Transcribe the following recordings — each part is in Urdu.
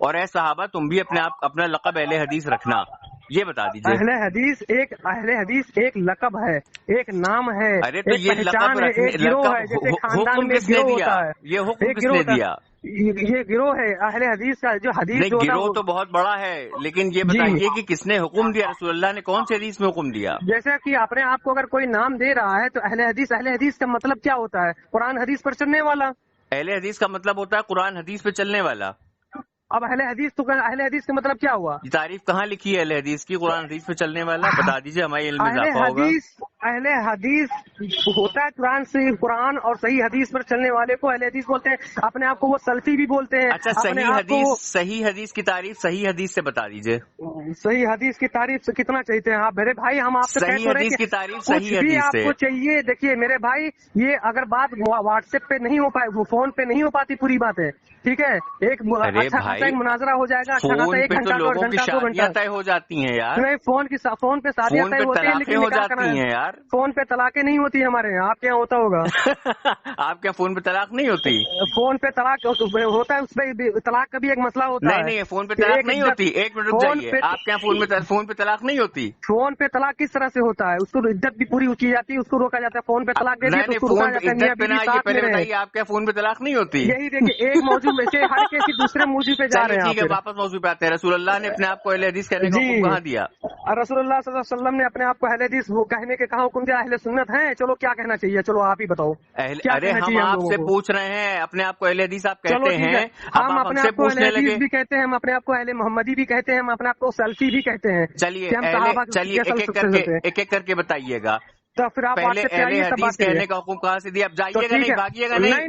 اور اے صحابہ تم بھی اپنا لقب اہل حدیث رکھنا، یہ بتا دیجیے۔ اہل حدیث ایک لقب ہے، ایک نام ہے، ارے تو ایک یہ پہچان ہے، ایک گروہ ہے، جیسے خاندان حکم میں کس نے گروہ دیا؟ ہوتا ہے، یہ حکم ایک کس گروہ نے ہوتا ہے، دیا؟ یہ گروہ ہے اہل حدیث کا، جو حدیث نہیں، جو ہوتا گروہ ہے تو بہت بڑا ہے، لیکن یہ بتائیے کہ کس نے حکم دیا؟ رسول اللہ نے کون سی حدیث میں حکم دیا؟ جیسے کہ اپنے آپ کو اگر کوئی نام دے رہا ہے تو اہل حدیث کا مطلب کیا ہوتا ہے؟ قرآن حدیث پر چلنے والا۔ اہل حدیث کا مطلب ہوتا ہے قرآن حدیث پہ چلنے والا۔ اب اہل حدیث کا مطلب کیا ہوا؟ یہ تعریف کہاں لکھی ہے اہل حدیث کی؟ قرآن حدیث پہ چلنے والا بتا دیجیے، ہمارے علم میں اضافہ ہوگا۔ اہل حدیث ہوتا ہے قرآن اور صحیح حدیث پر چلنے والے کو اہل حدیث بولتے ہیں، اپنے آپ کو وہ سلفی بھی بولتے ہیں۔ اچھا، صحیح حدیث کی تعریف صحیح حدیث سے بتا دیجیے۔ صحیح حدیث کی تعریف سے کتنا چاہتے ہیں آپ میرے بھائی؟ ہم آپ سے صحیح حدیث کی تعریف صحیح بھی حدیث آپ سے کو چاہیے۔ دیکھیے میرے بھائی، یہ اگر بات واٹس ایپ پہ نہیں ہو پائے، فون پہ نہیں ہو پاتی پوری باتیں، ٹھیک ہے؟ ایک اچھا خاصا ایک مناظرہ ہو جائے گا، اچھا خاصا ایک گھنٹہ لوگوں کی شادیاں طے ہو جاتی ہیں یار، نہیں فون پہ شادیاں طے ہوتی ہیں، لیکن ہو جاتی ہیں یار، فون پہ طلاقیں نہیں ہوتی ہمارے یہاں، آپ کے یہاں ہوتا ہوگا؟ آپ کے فون پہ طلاق نہیں ہوتی؟ فون پہ طلاق ہوتا ہے، اس پہ طلاق کا بھی ایک مسئلہ ہوتا ہے۔ نہیں، فون پہ طلاق نہیں ہوتی، ایک منٹ رک جائیے، آپ کے یہاں فون پہ طلاق نہیں ہوتی؟ فون پہ طلاق کس طرح سے ہوتا ہے؟ اس کو عدت بھی پوری کی جاتی ہے، اس کو روکا جاتا ہے، فون پہ طلاق دے دی تو اس کو روکا جاتا ہے۔ پہلے بتائیے آپ کے فون پہ طلاق نہیں ہوتی؟ یہی دیکھیے، ایک موضوع میں سے ہر کسی دوسرے موضوع پہ جا رہے ہیں۔ ٹھیک ہے، واپس موضوع پہ آتے ہیں۔ رسول اللہ نے اپنے آپ کو اہل حدیث کہنے کا حکم کہاں دیا؟ رسول اللہ صلی اللہ علیہ وسلم نے اپنے آپ کو اہل حدیث کہنے کے کہاں حکم دیا؟ اہل سنت ہیں، چلو کیا کہنا چاہیے؟ چلو آپ ہی بتاؤ۔ ارے ہم آپ سے پوچھ رہے ہیں، اپنے آپ کو اہل حدیث آپ کہتے ہیں، ہم اپنے آپ کو اہل حدیث بھی کہتے ہیں، ہم اپنے آپ کو اہل محمدی بھی کہتے ہیں، ہم اپنے آپ کو سلفی بھی کہتے ہیں۔ چلیے ایک ایک کر کے بتائیے گا۔ تو پھر آپ پہلے اہل حدیث کہنے کا حکم کہاں سے دیا؟ اب جائیے گا نہیں، بھاگیے گا نہیں،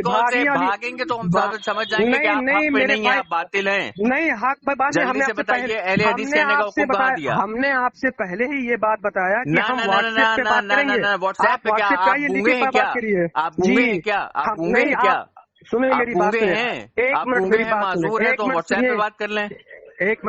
بھاگیں گے تو ہم سمجھ جائیں گے کہ آپ حق پہ نہیں ہیں، آپ باطل ہیں۔ نہیں، حق پہ بات نہیں، جلدی سے بتائیے اہل حدیث کہنے کا حکم کہاں دیا؟ ہم نے آپ سے پہلے ہی یہ بات بتایا کہ ہم واٹس ایپ پہ بات کریں گے۔ واٹس ایپ پہ کیا آپ گونگے ہیں کیا؟ آپ گونگے ہیں کیا؟ آپ گونگے ہیں کیا؟ سنیں میری بات، ایک منٹ میری بات، معذور ہے تو واٹس ایپ پہ بات کر لیں۔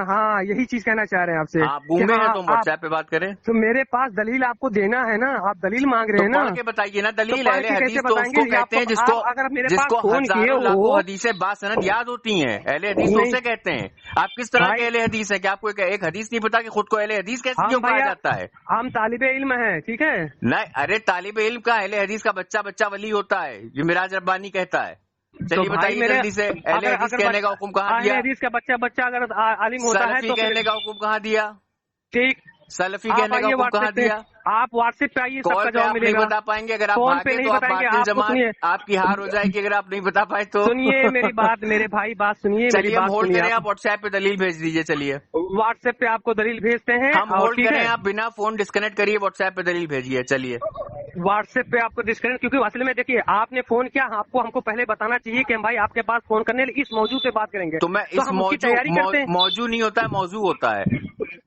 ہاں یہی چیز کہنا چاہ رہے ہیں آپ سے۔ آپ گونگے ہیں تو واٹس ایپ پہ بات کریں۔ تو میرے پاس دلیل آپ کو دینا ہے نا، آپ دلیل مانگ رہے ہیں نا، پڑھ کے بتائیے نا دلیل۔ اہل حدیث تو اس کو کہتے ہیں جس کو حدیث با سند یاد ہوتی ہیں، اہل حدیث تو اسے کہتے ہیں۔ آپ کس طرح کے اہل حدیث ہیں کہ آپ کو ایک حدیث نہیں پتا کہ خود کو اہل حدیث کیسے کیوں کہا جاتا ہے؟ ہم طالب علم ہیں، ٹھیک ہے؟ نہیں، ارے طالب علم کا اہل حدیث کا بچہ ولی ہوتا ہے، یہ معراج ربانی کہتا ہے۔ چلیے بتائیے جلدی سے، اہل حدیث کہنے کا حکم کہاں دیا؟ اہل حدیث کا بچہ اگر عالم ہوتا ہے تو کہنے کا حکم کہاں دیا؟ ٹھیک، سلفی کہنے کا حکم کہاں دیا؟ آپ واٹس ایپ پہ آئیے، سب کا جواب ملے گا۔ نہیں بتا پائیں گے، اگر آپ بھاگے تو آپ باطل جماعت آپ کی ہار ہو جائے گی، اگر آپ نہیں بتا پائے تو۔ سنیے میری بات، میرے بھائی بات سنیے، چلیے ہم ہولڈ کریں، آپ واٹس ایپ پہ دلیل بھیج دیجیے۔ چلیے واٹس ایپ پہ آپ کو دلیل بھیجتے ہیں، ہم ہولڈ کریں، آپ بنا فون ڈسکنیکٹ کریے، واٹس ایپ پہ دلیل بھیجیے۔ چلیے واٹس ایپ پہ آپ کو ڈسکنیکٹ، کیونکہ اصل میں دیکھیے آپ نے فون کیا، آپ کو ہم کو پہلے بتانا چاہیے کہ بھائی آپ کے پاس فون کرنے اس موضوع پہ بات کریں گے، تو میں اس موضوع نہیں ہوتا ہے، موضوع ہوتا ہے،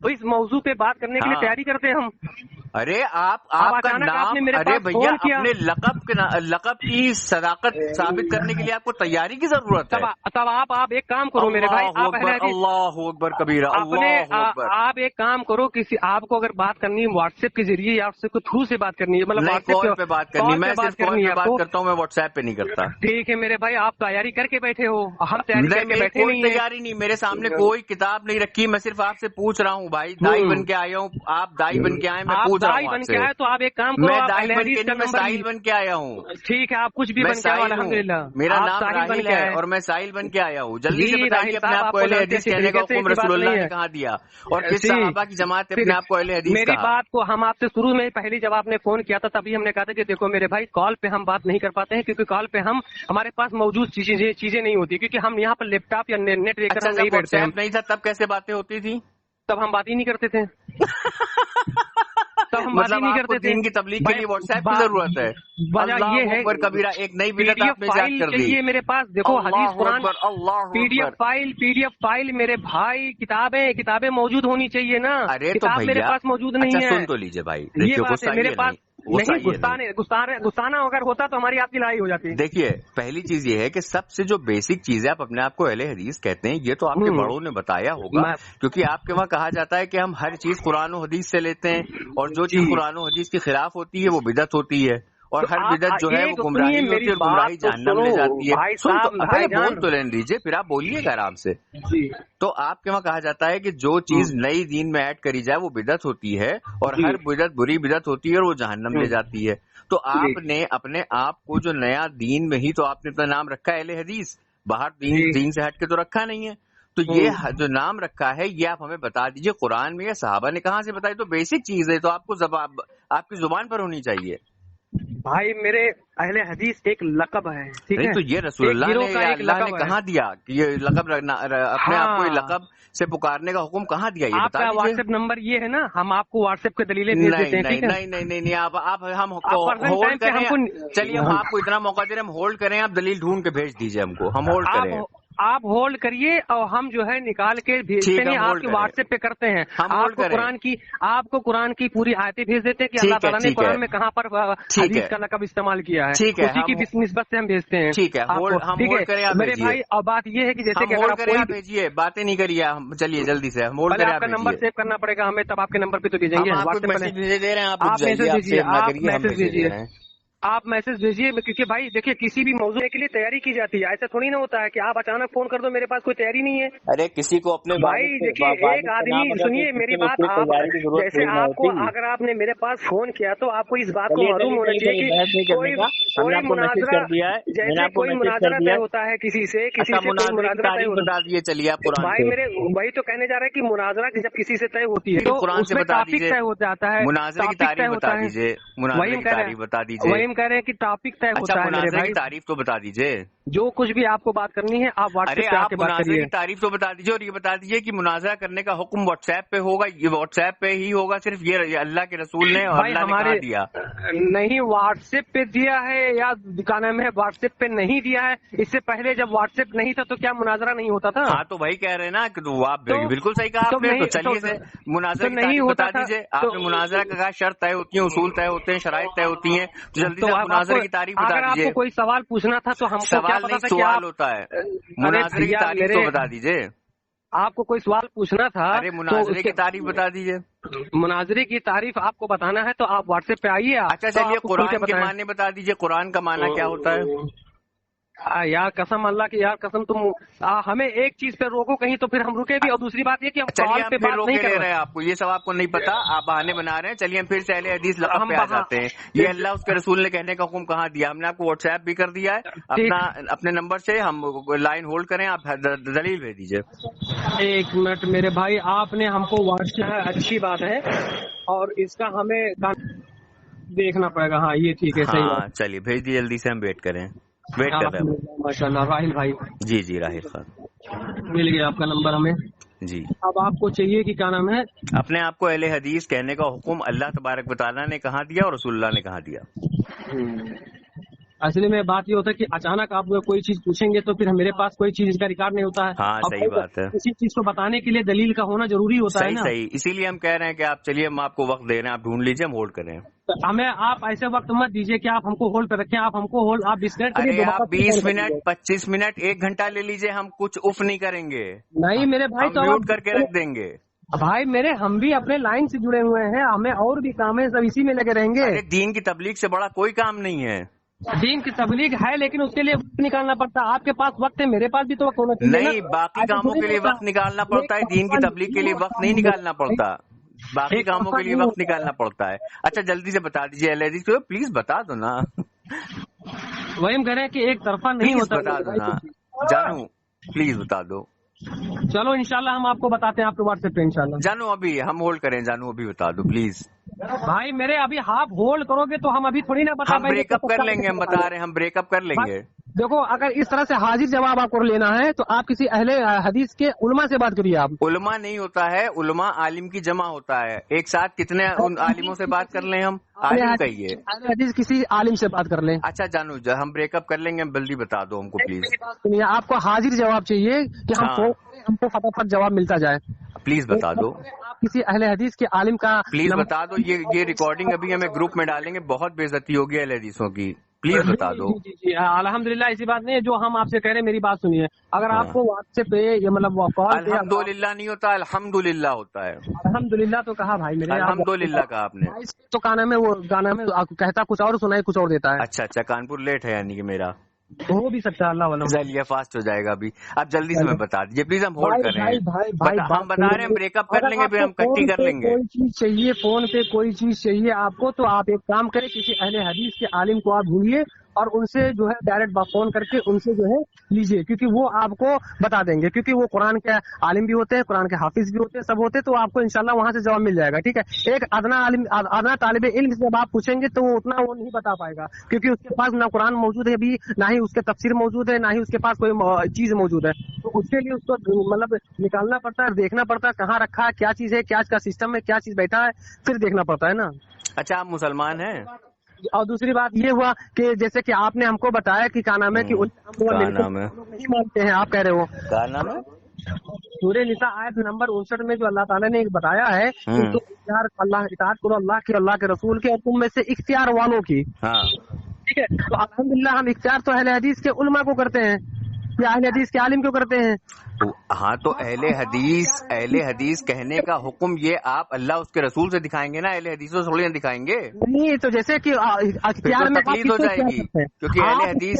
تو اس موضوع پہ بات کرنے کے لیے تیاری کرتے ہیں ہم۔ ارے آپ کا نام، ارے بھیا اپنے لقب کی صداقت ثابت کرنے کے لیے آپ کو تیاری کی ضرورت ہے۔ تب آپ ایک کام کرو میرے بھائی، اللہ اکبر کبیرہ، آپ ایک کام کرو، کسی آپ کو اگر بات کرنی ہے واٹس ایپ کے ذریعے یا اس کو تھرو سے بات کرنی ہے، مطلب کال پہ بات کرنی، میں صرف کال پہ بات کرتا ہوں، میں واٹس ایپ پہ نہیں کرتا۔ ٹھیک ہے میرے بھائی، آپ تیاری کر کے بیٹھے ہو، ہم تیاری کر کے بیٹھے نہیں ہیں۔ تیاری نہیں، میرے سامنے کوئی کتاب نہیں رکھی، میں صرف آپ سے پوچھ رہا ہوں بھائی، دائی بن کے آیا ہوں، آپ دائی بن کے آئے، میں پوچھ رہا ہوں آپ سے۔ تو آپ ایک کام کرو، میں دائی بن کے نہیں، میں ساحل بن کے آیا ہوں۔ ٹھیک ہے، آپ کچھ بھی بن کے آئے، الحمدللہ میرا نام راحیل ہے اور میں ساحل بن کے آیا ہوں۔ جلدی سے بتائیے اپنے آپ کو اہل حدیث کہنے کا حکم رسول اللہ نے کہاں دیا، اور کس صحابہ کی جماعت نے اپنے آپ کو اہل حدیث کہا؟ میری بات کو ہم آپ سے شروع میں پہلی جب آپ نے فون کیا تھا تبھی ہم نے کہا تھا کہ دیکھو میرے بھائی، کال پہ ہم بات نہیں کر پاتے ہیں، کیونکہ کال پہ ہمارے پاس موجود چیزیں نہیں ہوتی، کیونکہ ہم یہاں پر لیپ ٹاپ یا نیٹ لے کر نہیں بیٹھتے ہیں۔ نہیں تھا تب کیسے باتیں ہوتی تھی؟ تب ہم بات ہی نہیں کرتے تھے، مطلب آپ کو دین کی تبلیغ کے لیے واٹس ایپ کی ضرورت ہے؟ وجہ یہ ہے کبیرہ ایک نئی بدعت آپ نے ایجاد کر دی۔ یہ میرے پاس دیکھو حدیث قرآن پی ڈی ایف فائل میرے بھائی، کتابیں موجود ہونی چاہیے نا۔ ارے تو میرے پاس موجود نہیں ہے، سن تو لیجیے بھائی، یہ بات ہے میرے پاس نہیں۔ گستانا اگر ہوتا تو ہماری آپ کی لڑائی ہو جاتی۔ دیکھیے پہلی چیز یہ ہے کہ سب سے جو بیسک چیز ہے، آپ اپنے آپ کو اہل حدیث کہتے ہیں، یہ تو آپ کے بڑوں نے بتایا ہوگا، کیونکہ آپ کے وہاں کہا جاتا ہے کہ ہم ہر چیز قرآن و حدیث سے لیتے ہیں، اور جو چیز قرآن و حدیث کے خلاف ہوتی ہے وہ بدعت ہوتی ہے، اور ہر بدعت جو ہے وہ گمراہی ہوتی ہے اور گمراہی جہنم لے جاتی ہے. بول تو لینے دیجیے پھر آپ بولیے گا آرام سے. تو آپ کے وہاں کہا جاتا ہے کہ جو چیز نئی دین میں ایڈ کری جائے وہ بدعت ہوتی ہے اور ہر بدعت بری بدعت ہوتی ہے اور وہ جہنم لے جاتی ہے. تو آپ نے اپنے آپ کو جو نیا دین میں ہی تو آپ نے اپنا نام رکھا ہے اہل حدیث, باہر دین سے ہٹ کے تو رکھا نہیں ہے. تو یہ جو نام رکھا ہے یہ آپ ہمیں بتا دیجئے قرآن میں یا صحابہ نے کہاں سے بتائی؟ تو بیسک چیز ہے, تو آپ کو آپ کی زبان پر ہونی چاہیے. بھائی میرے اہل حدیث ایک لقب ہے, ٹھیک ہے؟ تو یہ رسول اللہ نے یا اللہ نے کہاں دیا کہ یہ لقب اپنے آپ کو لقب سے پکارنے کا حکم کہاں دیا؟ یہ بتا دیجیے. آپ کا واٹس ایپ نمبر یہ ہے نا, ہم آپ کو واٹس ایپ کے دلیلیں بھیج دیتے ہیں. نہیں آپ ہم ہولڈ کریں. چلیے ہم آپ کو اتنا موقع دے رہے ہیں, ہم ہولڈ کریں, آپ دلیل ڈھونڈ کے بھیج دیجیے ہم کو, ہم ہولڈ کریں. آپ ہولڈ کریے اور ہم جو ہے نکال کے بھیجتے ہیں, آپ کے واٹس ایپ پہ کرتے ہیں. آپ کو قرآن کی پوری آیتیں بھیج دیتے ہیں کہ اللہ تعالیٰ نے قرآن میں کہاں پر حدیث کا لقب استعمال کیا ہے, اسی کی نسبت سے ہم بھیجتے ہیں. ٹھیک ہے میرے بھائی, اور بات یہ ہے کہ جیسے کہ بھیجیے, باتیں نہیں کریے, چلیے جلدی سے ہم ہولڈ کریں. آپ کا نمبر سیو کرنا پڑے گا ہمیں, تب آپ کے نمبر پہ تو بھیجیں گے. آپ میسج بھیجیے, کیونکہ بھائی دیکھیے کسی بھی موضوع کے لیے تیاری کی جاتی ہے. ایسا تھوڑی نہ ہوتا ہے کہ آپ اچانک فون کر دو میرے پاس کوئی تیاری نہیں ہے. ارے کسی کو اپنے بھائی دیکھیے ایک آدمی, سنیے میری بات, آپ جیسے آپ کو اگر آپ نے میرے پاس فون کیا تو آپ کو اس بات کو معلوم ہونا چاہیے کہ کوئی مناظرہ, جیسے کوئی مناظرہ طے ہوتا ہے کسی سے مناظرہ طے ہوتا ہے. چلیے آپ بھائی میرے وہی تو کہنے جا رہے ہیں کہ مناظرہ جب کسی سے طے ہوتی ہے تو قرآن سے بتا دیجیے, طے ہو جاتا ہے. مناظرے کی تعریف بتا دیجیے, مناظرے کی تعریف بتا دیجیے. وہی ہم کہہ رہے ہیں کہ ٹاپک طے ہوتا ہے. مناظرے کی تعریف تو بتا دیجیے, جو کچھ بھی آپ کو بات کرنی ہے آپ واٹس ایپ پہ آ کے بات کریے. مناظرے کی تعریف تو بتا دیجیے, اور یہ بتا دیجیے کہ مناظرہ کرنے کا حکم واٹس ایپ پہ ہوگا, یہ واٹس ایپ پہ ہی ہوگا صرف, یہ اللہ کے رسول نے اور اللہ نے کہاں دیا؟ نہیں واٹس ایپ پہ دیا ہے یا دکانوں میں واٹس ایپ پہ نہیں دیا ہے. اس سے پہلے جب واٹس ایپ نہیں تھا تو کیا مناظرہ نہیں ہوتا تھا؟ ہاں تو وہی کہہ رہے ہیں نا کہ آپ بالکل صحیح کہا آپ نے. تو چلیے سے مناظرے کی تعریف بتا دیجیے. آپ نے مناظرہ کا شرط طے ہوتی ہیں, اصول طے ہوتے ہیں, شرائط طے ہوتی ہیں, تو جلدی سے مناظرے کی تعریف بتا دیجیے. آپ کو کوئی سوال پوچھنا تھا تو ہم کو کیا پتا تھا کہ سوال ہوتا ہے, مناظرے کی تعریف تو بتا دیجیے. آپ کو کوئی سوال پوچھنا تھا, ارے مناظرے کی تعریف بتا دیجیے. مناظرے کی تعریف آپ کو بتانا ہے تو آپ واٹس ایپ پہ آئیے. اچھا چلیے قرآن کے معنی بتا دیجیے, قرآن کا معنی کیا ہوتا ہے؟ یار قسم اللہ کی, یار قسم تم ہمیں ایک چیز پہ روکو کہیں تو پھر ہم رکے بھی, اور دوسری بات یہ کہ ہم سوال پہ بات نہیں کر رہے ہیں. آپ کو یہ سب آپ کو نہیں پتا, آپ بہانے بنا رہے ہیں. چلیے ہم پھر سے اہل حدیث لقب پہ آ جاتے ہیں. یہ اللہ اس کے رسول نے کہنے کا حکم کہاں دیا؟ ہم نے آپ کو واٹس ایپ بھی کر دیا ہے, اپنے نمبر سے ہم لائن ہولڈ کریں, آپ دلیل بھیج دیجیے. ایک منٹ میرے بھائی, آپ نے ہم کو واٹس ایپ, اچھی بات ہے, اور اس کا ہمیں دیکھنا پڑے گا. ہاں یہ ٹھیک ہے, صحیح. چلیے بھیج دیجیے جلدی سے, ہم ویٹ کریں. ویٹ کر رہے ہیں. ماشاء اللہ راہل بھائی. جی راہل خان, مل گیا آپ کا نمبر ہمیں. جی اب آپ کو چاہیے کہ کیا نام ہے, اپنے آپ کو اہل حدیث کہنے کا حکم اللہ تبارک و تعالیٰ نے کہاں دیا اور رسول اللہ نے کہاں دیا؟ اصل میں بات یہ ہوتا ہے کہ اچانک آپ کوئی چیز پوچھیں گے تو پھر میرے پاس کوئی چیز کا ریکارڈ نہیں ہوتا ہے. ہاں صحیح بات ہے. کسی چیز کو بتانے کے لیے دلیل کا ہونا ضروری ہوتا ہے نا. صحیح, اسی لیے ہم کہہ رہے ہیں کہ آپ چلیے, ہم آپ کو وقت دے رہے ہیں, آپ ڈھونڈ لیجیے, ہم ہولڈ کریں. ہمیں آپ ایسے وقت مت دیجیے کہ آپ ہم کو ہولڈ پہ رکھیں. آپ ہم کو ہولڈ, آپ 20 منٹ, ارے آپ 20 منٹ 25 منٹ 1 گھنٹہ لے لیجیے, ہم کچھ اف نہیں کریں گے. نہیں میرے بھائی, تو میوٹ کر کے رکھ دیں گے. بھائی میرے, ہم بھی اپنے لائن سے جڑے ہوئے ہیں, ہمیں اور بھی کام ہے, سب اسی میں لگے رہیں گے. دین کی تبلیغ سے بڑا کوئی کام نہیں ہے. دین کی تبلیغ ہے, لیکن اس کے لیے وقت نکالنا پڑتا ہے. آپ کے پاس وقت ہے, میرے پاس بھی تو وقت ہونا چاہیے. نہیں, باقی کاموں کے لیے وقت نکالنا پڑتا ہے, دین کی تبلیغ کے لیے وقت نہیں نکالنا پڑتا. باقی کاموں کے لیے وقت نکالنا پڑتا ہے. اچھا جلدی سے بتا دیجیے اہل حدیث کو, پلیز بتا دو نا. وہی ہم کہہ رہے ہیں کہ ایک طرفہ نہیں ہوتا. بتا دو نا جانو, پلیز بتا دو. چلو انشاءاللہ ہم آپ کو بتاتے ہیں, آپ کے واٹس ایپ پہ انشاءاللہ. جانو ابھی ہم ہولڈ کریں, جانو ابھی بتا دو پلیز. بھائی میرے ابھی آپ ہولڈ کرو گے تو ہم ابھی تھوڑی نہ بتا پائیں گے. ہم بریک اپ کر لیں گے, ہم بتا رہے ہیں, ہم بریک اپ کر لیں گے. دیکھو اگر اس طرح سے حاضر جواب آپ کو لینا ہے تو آپ کسی اہل حدیث کے علماء سے بات کریے. آپ علماء نہیں ہوتا ہے, علماء عالم کی جمع ہوتا ہے. ایک ساتھ کتنے ان عالموں سے بات کر لیں ہم؟ عالم کہیے, اہل حدیث کسی عالم سے بات کر لیں. اچھا جانو, ہم بریک اپ کر لیں گے, ہم جلدی بتا دو ہم کو پلیز. آپ کو حاضر جواب چاہیے کہ ہم کو فٹافٹ جواب ملتا جائے, پلیز بتا دو. آپ کسی اہل حدیث کے عالم کا پلیز بتا دو. یہ ریکارڈنگ ابھی ہمیں گروپ میں ڈالیں گے, بہت بے عزتی ہوگی اہل حدیثوں کی. پلیز بتا دو. جی الحمدللہ ایسی بات نہیں ہے جو ہم آپ سے کہہ رہے ہیں. میری بات سنیے, اگر آپ کو واٹس ایپ پہ یہ مطلب کال الحمدللہ نہیں ہوتا, الحمدللہ ہوتا ہے. الحمدللہ تو کہا بھائی میرے, الحمدللہ کہا آپ نے. تو گانا میں وہ گانا میں کہتا کچھ اور سنائے کچھ اور دیتا ہے. اچھا کانپور لیٹ ہے یعنی کہ میرا ہو بھی سکتا ہے, اللہ والا. چلیے فاسٹ ہو جائے گا ابھی. آپ جلدی سے میں بتا دیجیے پلیز, ہم ہولڈ کر رہے ہیں. ہم بتا رہے ہیں ہم بریک اپ کر لیں گے, پھر ہم کٹی کر لیں گے. کوئی چیز چاہیے فون پہ, کوئی چیز چاہیے آپ کو, تو آپ ایک کام کریں, کسی اہل حدیث کے عالم کو آپ ڈھونڈیے اور ان سے جو ہے ڈائریکٹ فون کر کے ان سے جو ہے لیجیے, کیونکہ وہ آپ کو بتا دیں گے, کیونکہ وہ قرآن کے عالم بھی ہوتے ہیں, قرآن کے حافظ بھی ہوتے ہیں, سب ہوتے ہیں, تو آپ کو انشاءاللہ وہاں سے جواب مل جائے گا. ٹھیک ہے, ایک ادنا طالب علم سے جب آپ پوچھیں گے تو وہ اتنا وہ نہیں بتا پائے گا, کیونکہ اس کے پاس نہ قرآن موجود ہے ابھی, نہ ہی اس کے تفسیر موجود ہے, نہ ہی اس کے پاس کوئی چیز موجود ہے. تو اس کے لیے اس کو مطلب نکالنا پڑتا ہے, دیکھنا پڑتا ہے کہاں رکھا ہے, کیا چیز ہے, کیا اس کا سسٹم ہے, کیا چیز بیٹھا ہے, پھر دیکھنا پڑتا ہے نا. اچھا آپ مسلمان ہیں؟ اور دوسری بات یہ ہوا کہ جیسے کہ آپ نے ہم کو بتایا کہ کیا نام ہے کہ نہیں مانتے ہیں, آپ کہہ رہے ہو کیا نام ہے, سورہ نساء آیت نمبر 59 میں جو اللہ تعالیٰ نے بتایا ہے تو اطاعت کرو اللہ کی, اللہ کے رسول کے, اور تم میں سے اختیار والوں کی. ٹھیک ہے, تو الحمدللہ ہم اختیار تو اہل حدیث کے علماء کو کرتے ہیں یا اہل حدیث کے عالم کو کرتے ہیں. ہاں تو اہل حدیث کہنے کا حکم یہ آپ اللہ اس کے رسول سے دکھائیں گے نا, اہل حدیثوں سے تھوڑی نہ دکھائیں گے. نہیں تو جیسے کہ اختیار میں تقلید ہو جائے گی, کیونکہ اہل حدیث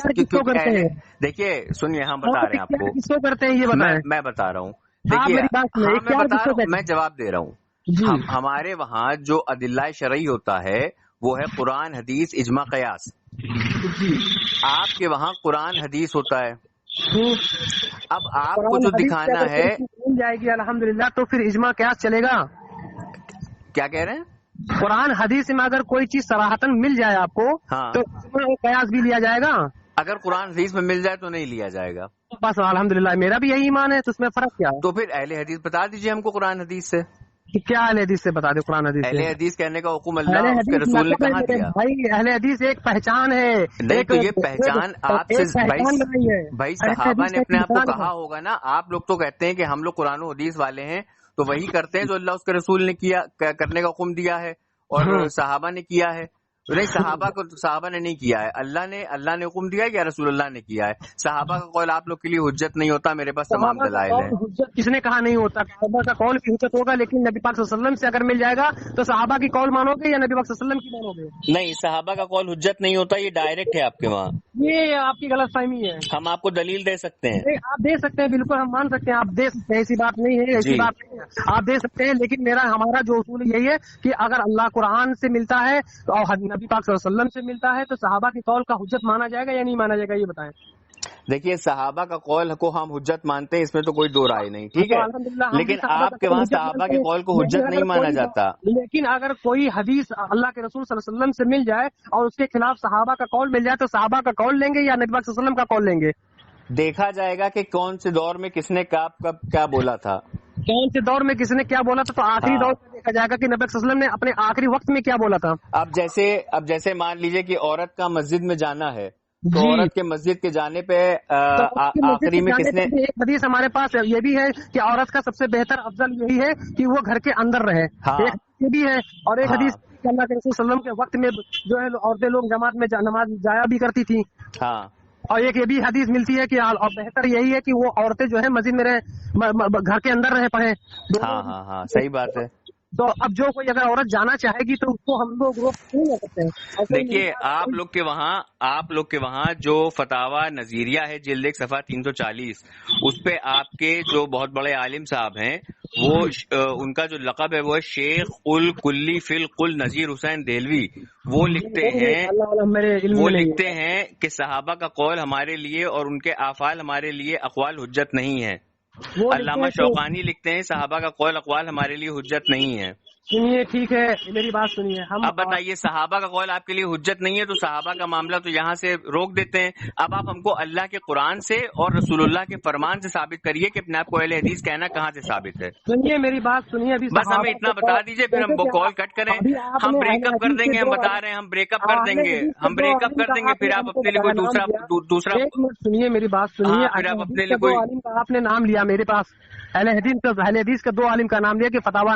دیکھیے سنیے, ہم بتا رہے ہیں آپ کو, کس کو کرتے ہیں یہ بتائیں. میں بتا رہا ہوں, دیکھیے میں بتا رہا ہوں, میں جواب دے رہا ہوں. ہمارے وہاں جو ادلہ شرعی ہوتا ہے وہ ہے قرآن, حدیث, اجماع, قیاس. آپ کے وہاں قرآن حدیث ہوتا ہے. اب آپ کو جو دکھانا ہے مل جائے گی الحمدللہ, تو پھر اجماع قیاس چلے گا. کیا کہہ رہے ہیں؟ قرآن حدیث میں اگر کوئی چیز صراحتاً مل جائے آپ کو تو قیاس بھی لیا جائے گا. اگر قرآن حدیث میں مل جائے تو نہیں لیا جائے گا. بس الحمدللہ میرا بھی یہی ایمان ہے, تو اس میں فرق کیا ہے؟ تو پھر اہل حدیث بتا دیجیے ہم کو قرآن حدیث سے. کیا اہل حدیث سے بتا دے, قرآن حدیث اہل حدیث کہنے کا حکم اللہ اس کے رسول نے کہاں دیا؟ بھائی اہل حدیث ایک پہچان ہے. نہیں تو یہ پہچان آپ سے بھائی صحابہ نے اپنے آپ کو کہا ہوگا نا. آپ لوگ تو کہتے ہیں کہ ہم لوگ قرآن و حدیث والے ہیں, تو وہی کرتے ہیں جو اللہ اس کے رسول نے کیا, کرنے کا حکم دیا ہے اور صحابہ نے کیا ہے. نہیں, صحابہ نے نہیں کیا ہے, اللہ نے حکم دیا ہے یا رسول اللہ نے کیا ہے. صحابہ کا قول آپ لوگ کے لیے حجت نہیں ہوتا, میرے پاس تمام دلائل ہیں. حجت کس نے کہا نہیں ہوتا, صحابہ کا قول بھی حجت ہوگا, لیکن نبی پاک صلی اللہ علیہ وسلم سے اگر مل جائے گا تو صحابہ کی قول مانو گے یا نبی پاک صلی اللہ علیہ وسلم کی مانو گے؟ نہیں, صحابہ کا قول حجت نہیں ہوتا, یہ ڈائریکٹ ہے آپ کے وہاں. یہ آپ کی غلط فہمی ہے. ہم آپ کو دلیل دے سکتے ہیں. آپ دے سکتے ہیں, بالکل ہم مان سکتے ہیں, آپ دے سکتے ہیں, ایسی بات نہیں ہے, ایسی بات نہیں ہے, آپ دے سکتے ہیں. لیکن ہمارا جو اصول یہی ہے کہ اگر اللہ قرآن سے ملتا ہے اور نبی پاک صلی اللہ علیہ وسلم سے ملتا ہے تو صحابہ کی قول کا حجت مانا جائے گا یا نہیں مانا جائے گا, یہ بتائیں. دیکھیے صحابہ کا قول کو ہم حجت مانتے ہیں, اس میں تو کوئی دو رائے نہیں, ٹھیک ہے, لیکن آپ کے وہاں صحابہ کے قول کو حجت نہیں مانا جاتا. لیکن اگر کوئی حدیث اللہ کے رسول صلی اللہ علیہ وسلم سے مل جائے اور اس کے خلاف صحابہ کا قول مل جائے تو صحابہ کا قول لیں گے یا نبی پاک صلی اللہ علیہ وسلم کا قول لیں گے؟ دیکھا جائے گا کہ کون سے دور میں کس نے کب کیا بولا تھا, کون سے دور میں کس نے کیا بولا تھا. تو آخری دور میں دیکھا جائے گا کہ نبی صلی اللہ علیہ وسلم نے اپنے آخری وقت میں کیا بولا تھا. اب جیسے مان لیجئے کہ عورت کا مسجد میں جانا ہے, تو عورت کے مسجد کے جانے پہ آخری میں کس نے, ایک حدیث ہمارے پاس یہ بھی ہے کہ عورت کا سب سے بہتر افضل یہی ہے کہ وہ گھر کے اندر رہے, یہ بھی ہے. اور ایک حدیث اللہ کے رسول صلی اللہ علیہ وسلم کے وقت میں جو ہے عورتیں لوگ جماعت میں نماز جایا بھی کرتی تھی. اور ایک یہ بھی حدیث ملتی ہے کہ بہتر یہی ہے کہ وہ عورتیں جو ہے مسجد میں رہے, گھر کے اندر رہے پڑھیں. ہاں صحیح بات ہے. تو اب جو کوئی اگر عورت جانا چاہے گی تو اس کو ہم لوگ روک نہیں لے سکتے ہیں. دیکھیے آپ لوگ کے وہاں جو فتاوی نظیریہ ہے جلد 1 صفحہ 340, اس پہ آپ کے جو بہت بڑے عالم صاحب ہیں وہ ان کا جو لقب ہے وہ شیخ الکلی فی القل نذیر حسین دہلوی, وہ لکھتے ہیں کہ صحابہ کا قول ہمارے لیے اور ان کے افعال ہمارے لیے اقوال حجت نہیں ہے. علامہ شوقانی لکھتے ہیں صحابہ کا قول اقوال ہمارے لیے حجت نہیں ہے. سنیے, ٹھیک ہے, میری بات سنیے. اب بتائیے صحابہ کا قول آپ کے لیے حجت نہیں ہے تو صحابہ کا معاملہ تو یہاں سے روک دیتے ہیں. اب آپ ہم کو اللہ کے قرآن سے اور رسول اللہ کے فرمان سے ثابت کریے کہ اپنے آپ کو اہل حدیث کہنا کہاں سے ثابت ہے. سنیے میری بات سنیے, بس ہمیں اتنا بتا دیجئے, پھر ہم وہ کال کٹ کریں. ہم بریک اپ کر دیں گے, ہم بتا رہے ہیں ہم بریک اپ کر دیں گے, پھر آپ اپنے لیے کوئی دوسرا سنیے میری بات سنیے. پھر آپ اپنے لیے کوئی آپ نے نام لیا میرے پاس, اہل حدیث کا 2 عالم کا نام لیا کہ فتاوی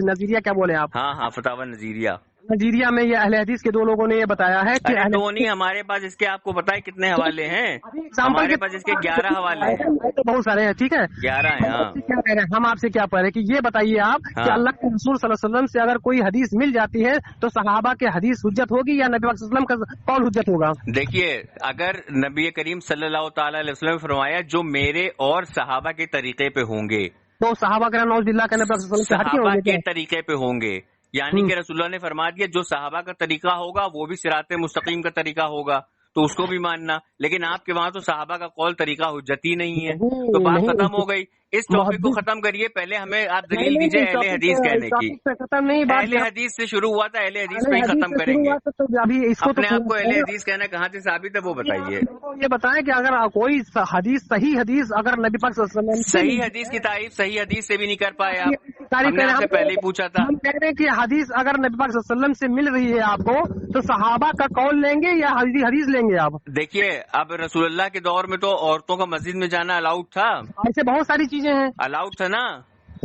نظیریہ کیا بولے آپ؟ ہاں فتاوی نظیریہ. نائجیریا میں یہ اہل حدیث کے 2 لوگوں نے یہ بتایا ہے کہ دو نہیں، ہمارے پاس اس کے آپ کو پتا ہے کتنے حوالے ہیں؟ ہمارے پاس اس کے 11 حوالے ہیں، تو بہت سارے ہیں، ٹھیک ہے 11 ہیں۔ ہاں کیا کہہ رہے ہیں ہم آپ سے، کیا پڑھ رہے ہیں کہ یہ بتائیے آپ کہ اللہ کے رسول صلی اللہ علیہ وسلم سے اگر کوئی حدیث مل جاتی ہے تو صحابہ کے حدیث حجت ہوگی یا نبی صلی اللہ علیہ وسلم کا قول حجت ہوگا؟ دیکھیے، اگر نبی کریم صلی اللہ تعالی علیہ وسلم نے فرمایا جو میرے اور صحابہ کے طریقے پہ ہوں گے، تو صحابہ کرام نعوذ باللہ کا نبی صلی اللہ علیہ وسلم سے ہٹ کے صحابہ ہوں گے کے طریقے پہ ہوں گے، یعنی کہ رسول اللہ نے فرما دیا جو صحابہ کا طریقہ ہوگا وہ بھی صراط مستقیم کا طریقہ ہوگا، تو اس کو بھی ماننا۔ لیکن آپ کے وہاں تو صحابہ کا قول طریقہ حجت ہی نہیں ہے، تو بات ختم ہو گئی۔ اس ٹاپک کو ختم کریے، پہلے ہمیں آپ دلیل دیجیے اہل حدیث کہنے کی۔ اہل حدیث سے شروع ہوا تھا، اہل حدیث پہ ہی ختم کریں گے۔ اپنے آپ کو اہل حدیث کہنا کہاں سے ثابت ہے وہ بتائیے۔ یہ بتائیں کہ اگر کوئی حدیث، صحیح حدیث اگر نبی پاک صلی اللہ علیہ وسلم، صحیح حدیث کی تعریف صحیح حدیث سے بھی نہیں کر پائے آپ، ہم نے آپ سے پہلے ہی پوچھا تھا۔ ہم کہہ رہے ہیں کہ حدیث اگر نبی پاک صلی اللہ علیہ وسلم سے مل رہی ہے آپ کو تو صحابہ کا قول لیں گے یا حدیث لیں گے آپ؟ دیکھیے، اب رسول اللہ کے دور میں تو عورتوں کا مسجد میں جانا الاؤڈ تھا، ایسے بہت ساری چیزیں ہیں، الاؤڈ تھا نا،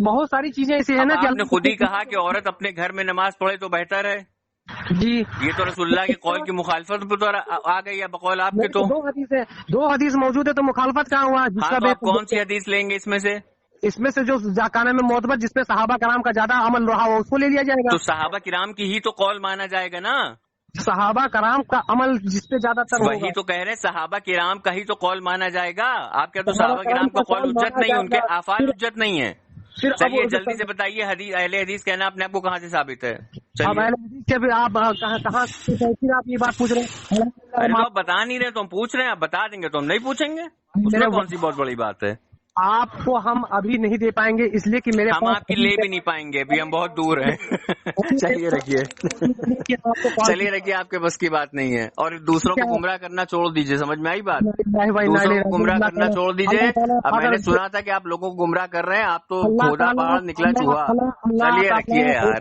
بہت ساری چیزیں ایسی ہیں نا کہ آپ نے خود ہی کہا کہ عورت اپنے گھر میں نماز پڑھے تو بہتر ہے۔ جی یہ تو رسول اللہ کے قول کی مخالفت پہ تو آ گئی ہے بقول آپ کے۔ تو 2 حدیث موجود ہے تو مخالفت کہاں ہوا؟ جس کا آپ کون سی حدیث لیں گے اس میں سے جو زکانہ میں معتبر جس میں صحابہ کرام کا زیادہ عمل رہا ہو اس کو لے لیا جائے گا۔ تو صحابہ کرام کی ہی تو قول مانا جائے گا نا، صحابہ کرام کا عمل جس پہ زیادہ تر وہی تو کہہ رہے ہیں، صحابہ کرام کا ہی تو قول مانا جائے گا۔ آپ کیا تو صحابہ کرام کا قول حجت نہیں، ان کے افعال حجت نہیں ہے۔ چلیے جلدی سے بتائیے، اہل حدیث کہنا اپنے آپ کو کہاں سے ثابت ہے؟ آپ کہاں آپ یہ بات پوچھ رہے ہیں؟ تو آپ بتا نہیں رہے تو ہم پوچھ رہے ہیں، آپ بتا دیں گے تو ہم نہیں پوچھیں گے، اس میں کون سی بہت بڑی بات ہے؟ آپ کو ہم ابھی نہیں دے پائیں گے اس لیے کہ ہم آپ کی لے بھی نہیں پائیں گے، ابھی ہم بہت دور ہیں۔ چلیے رکھیے، آپ کے بس کی بات نہیں ہے، اور دوسروں کو گمراہ کرنا چھوڑ دیجیے، سمجھ میں آئی بات؟ دوسروں کو گمراہ کرنا چھوڑ دیجیے۔ اب میں نے سنا تھا کہ آپ لوگوں کو گمراہ کر رہے ہیں، آپ تو کھودا پہاڑ نکلا چوہا۔ چلیے رکھیے یار۔